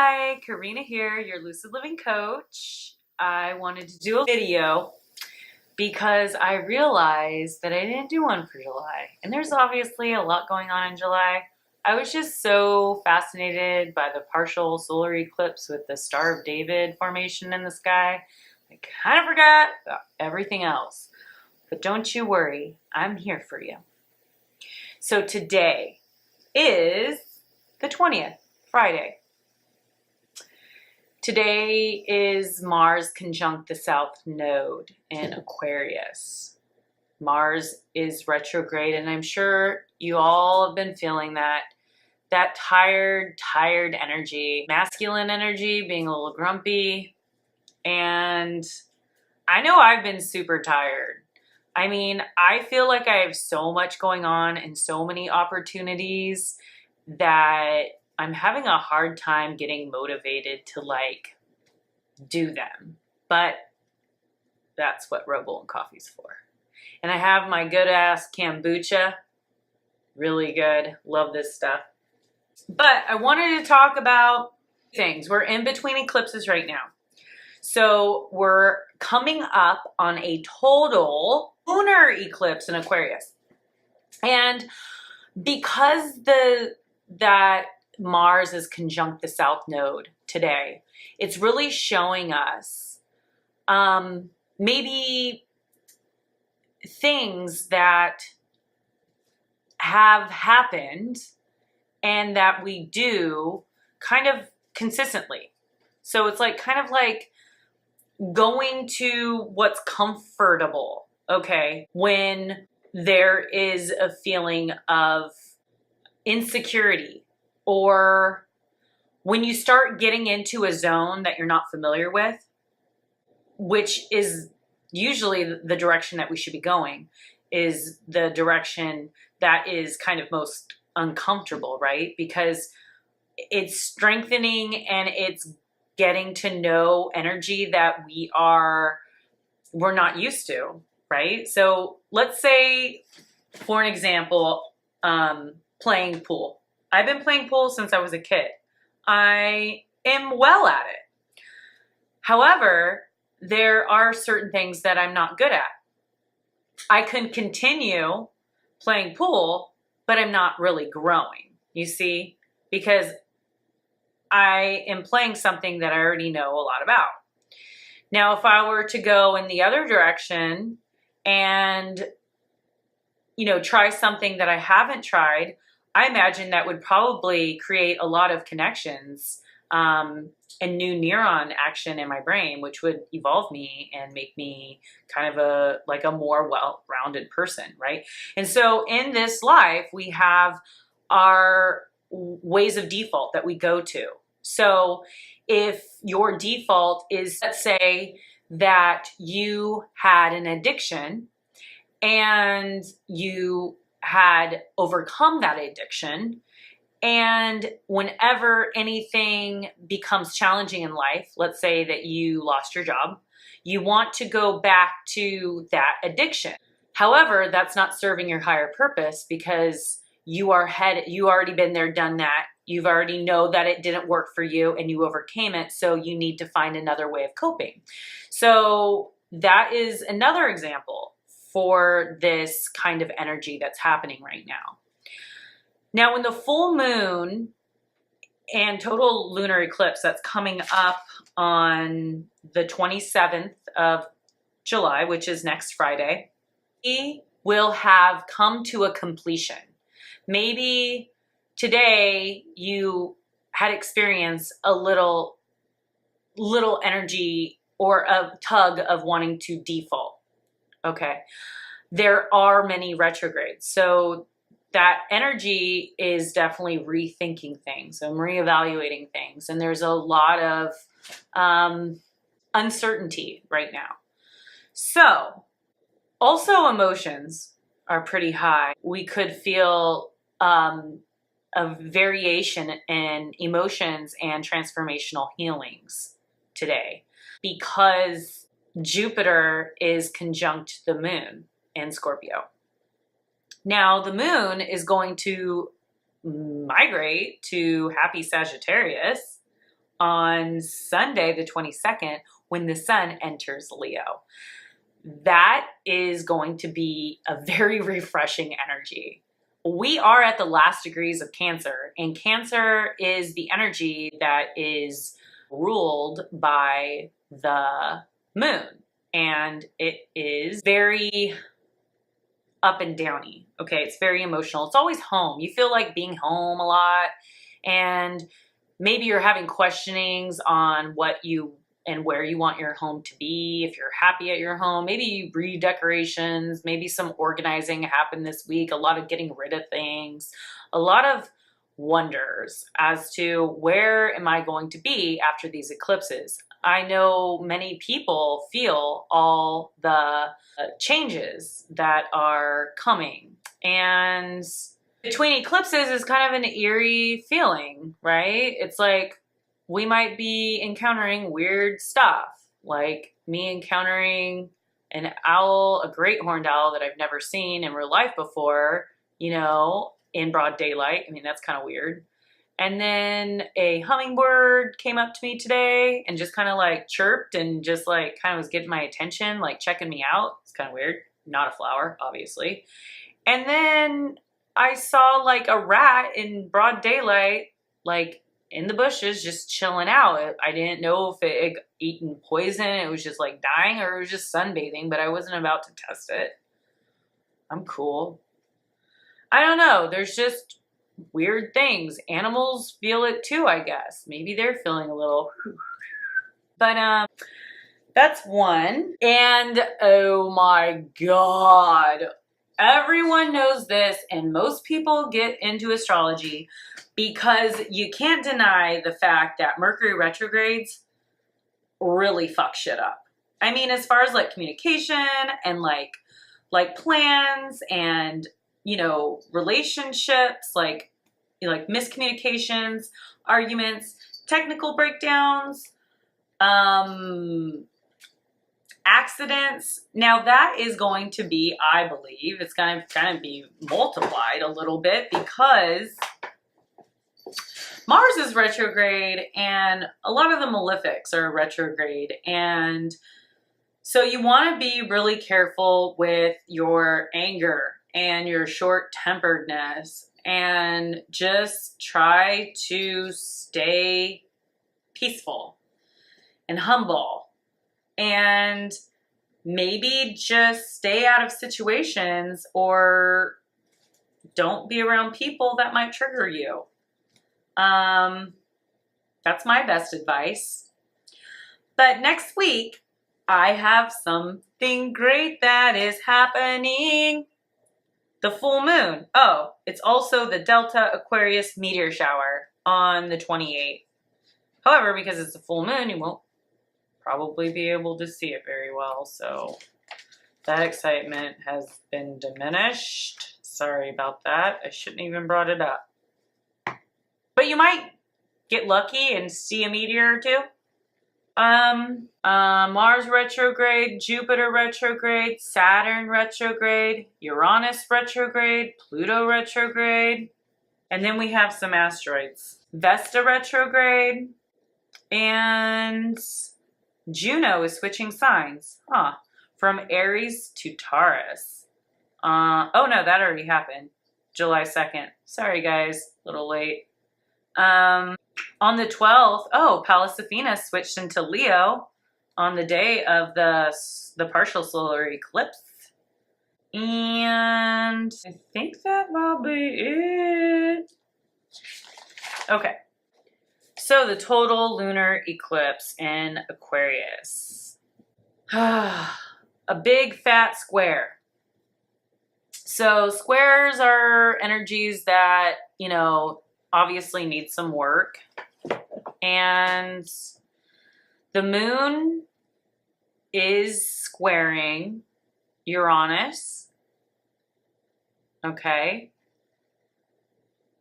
Hi, Karina here, your Lucid Living coach. I wanted to do a video because I realized that I didn't do one for July. And there's obviously a lot going on in July. I was just so fascinated by the partial solar eclipse with the Star of David formation in the sky. I kind of forgot about everything else. But don't you worry, I'm here for you. So today is the 20th, Friday. Today is Mars conjunct the South Node in Aquarius. Mars is retrograde, and I'm sure you all have been feeling that tired energy, masculine energy, being a little grumpy. And I know I've been super tired. I mean, I feel like I have so much going on and so many opportunities that I'm having a hard time getting motivated to do them. But that's what Red Bull and coffee's for. And I have my good ass kombucha. Really good. Love this stuff. But I wanted to talk about things. We're in between eclipses right now. So we're coming up on a total lunar eclipse in Aquarius. And because that Mars is conjunct the South Node today, it's really showing us maybe things that have happened and that we do kind of consistently. So it's kind of like going to what's comfortable, okay? When there is a feeling of insecurity, or when you start getting into a zone that you're not familiar with, which is usually the direction that we should be going, is the direction that is kind of most uncomfortable, right? Because it's strengthening and it's getting to know energy that we're not used to, right? So let's say, for an example, playing pool. I've been playing pool since I was a kid. I am well at it. However, there are certain things that I'm not good at. I can continue playing pool, but I'm not really growing, you see, because I am playing something that I already know a lot about. Now, if I were to go in the other direction and, try something that I haven't tried, I imagine that would probably create a lot of connections and new neuron action in my brain, which would evolve me and make me kind of a more well-rounded person, right? And so in this life, we have our ways of default that we go to. So if your default is, let's say that you had an addiction and you had overcome that addiction, and whenever anything becomes challenging in life, let's say that you lost your job, you want to go back to that addiction. However, that's not serving your higher purpose, because you already been there, done that. You've already know that it didn't work for you and you overcame it. So you need to find another way of coping. So that is another example for this kind of energy that's happening right now. Now, when the full moon and total lunar eclipse that's coming up on the 27th of July, which is next Friday, we will have come to a completion. Maybe today you had experienced a little energy or a tug of wanting to default. Okay, there are many retrogrades. So that energy is definitely rethinking things and reevaluating things. And there's a lot of uncertainty right now. So also emotions are pretty high. We could feel a variation in emotions and transformational healings today, because Jupiter is conjunct the moon in Scorpio. Now, the moon is going to migrate to happy Sagittarius on Sunday, the 22nd, when the sun enters Leo. That is going to be a very refreshing energy. We are at the last degrees of Cancer, and Cancer is the energy that is ruled by the moon, and it is very up and downy. Okay, it's very emotional. It's always home. You feel like being home a lot, and maybe you're having questionings on what you and where you want your home to be. If you're happy at your home, maybe redecorations, maybe some organizing happened this week, a lot of getting rid of things, a lot of wonders as to where am I going to be after these eclipses. I know many people feel all the changes that are coming, and between eclipses is kind of an eerie feeling, right? It's like we might be encountering weird stuff, like me encountering an owl, a great horned owl that I've never seen in real life before, you know, in broad daylight. I mean, that's kind of weird. And then a hummingbird came up to me today and just kind of like chirped and just like kind of was getting my attention, like checking me out. It's kind of weird. Not a flower, obviously. And then I saw like a rat in broad daylight, like in the bushes, just chilling out. I didn't know if it had eaten poison, it was just like dying, or it was just sunbathing, but I wasn't about to test it. I'm cool. I don't know. There's just weird things. Animals feel it too, I guess. Maybe they're feeling a little. But that's one. And oh my God. Everyone knows this, and most people get into astrology because you can't deny the fact that Mercury retrogrades really fuck shit up. I mean, as far as like communication and like plans and, you know, relationships, like miscommunications, arguments, technical breakdowns, accidents. Now that is going to be, I believe, it's going to kind of be multiplied a little bit because Mars is retrograde and a lot of the malefics are retrograde. And so you want to be really careful with your anger and your short-temperedness, and just try to stay peaceful and humble, and maybe just stay out of situations or don't be around people that might trigger you. That's my best advice. But next week, I have something great that is happening. The full moon. Oh, it's also the Delta Aquarius meteor shower on the 28th. However, because it's a full moon, you won't probably be able to see it very well. So that excitement has been diminished. Sorry about that. I shouldn't even brought it up. But you might get lucky and see a meteor or two. Mars retrograde, Jupiter retrograde, Saturn retrograde, Uranus retrograde, Pluto retrograde, and then we have some asteroids. Vesta retrograde, and Juno is switching signs, from Aries to Taurus. Oh no, that already happened, July 2nd. Sorry guys, a little late. On the 12th, Pallas Athena switched into Leo on the day of the partial solar eclipse. And I think that will be it. Okay. So the total lunar eclipse in Aquarius. A big fat square. So squares are energies that, you know, obviously need some work. And the moon is squaring Uranus. Okay.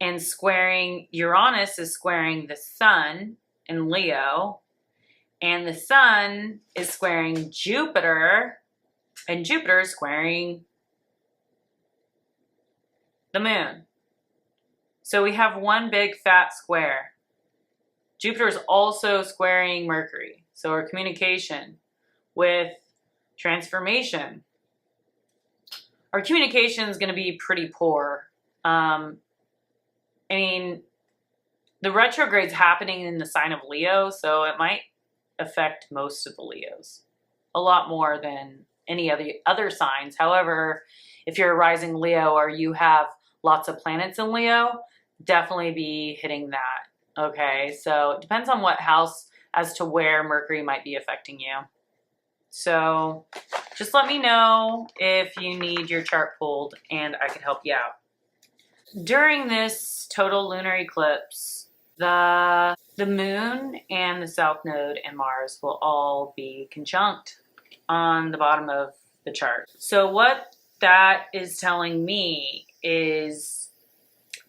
And squaring Uranus is squaring the sun in Leo. And the sun is squaring Jupiter. And Jupiter is squaring the moon. So we have one big fat square. Jupiter is also squaring Mercury. So our communication with transformation. Our communication is going to be pretty poor. I mean, the retrograde's happening in the sign of Leo, so it might affect most of the Leos. A lot more than any other signs. However, if you're a rising Leo or you have lots of planets in Leo, definitely be hitting that. Okay, so it depends on what house as to where Mercury might be affecting you. So just let me know if you need your chart pulled and I can help you out. During this total lunar eclipse, the moon and the south node and Mars will all be conjunct on the bottom of the chart. So what that is telling me is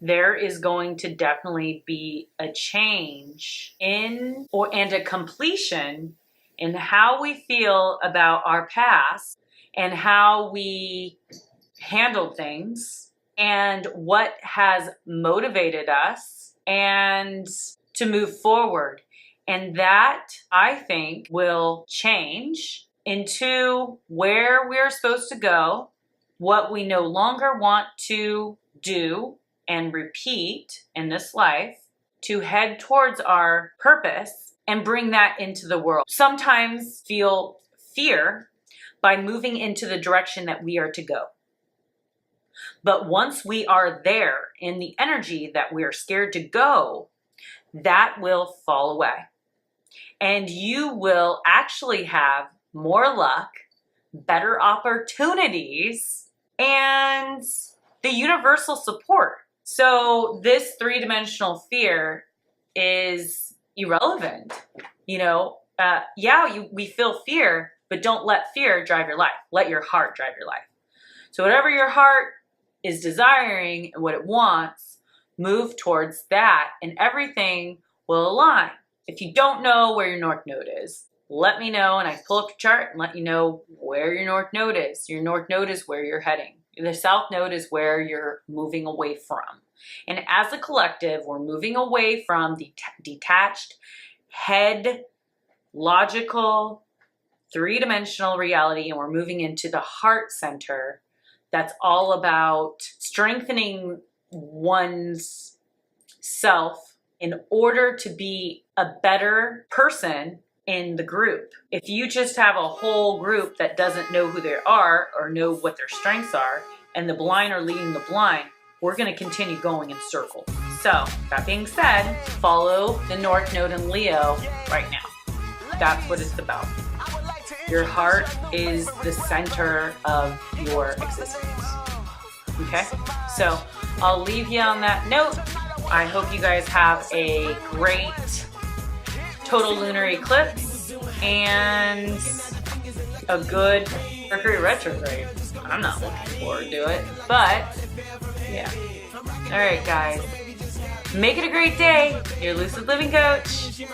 there is going to definitely be a change and a completion in how we feel about our past and how we handled things and what has motivated us and to move forward. And that, I think, will change into where we're supposed to go, what we no longer want to do and repeat in this life, to head towards our purpose and bring that into the world. Sometimes feel fear by moving into the direction that we are to go. But once we are there in the energy that we're scared to go, that will fall away. And you will actually have more luck, better opportunities, and the universal support. So this three-dimensional fear is irrelevant. You know, we feel fear, but don't let fear drive your life. Let your heart drive your life. So whatever your heart is desiring and what it wants, move towards that and everything will align. If you don't know where your North Node is, let me know and I pull up your chart and let you know where your North Node is. Your North Node is where you're heading. The South Node is where you're moving away from. And as a collective, we're moving away from the detached, head, logical, three-dimensional reality, and we're moving into the heart center that's all about strengthening one's self in order to be a better person in the group. If you just have a whole group that doesn't know who they are or know what their strengths are, and the blind are leading the blind, we're going to continue going in circles. So, that being said, follow the North Node in Leo right now. That's what it's about. Your heart is the center of your existence. Okay? So, I'll leave you on that note. I hope you guys have a great total lunar eclipse and a good Mercury retrograde. I'm not looking forward to it, but yeah. All right, guys. Make it a great day. Your Lucid Living Coach.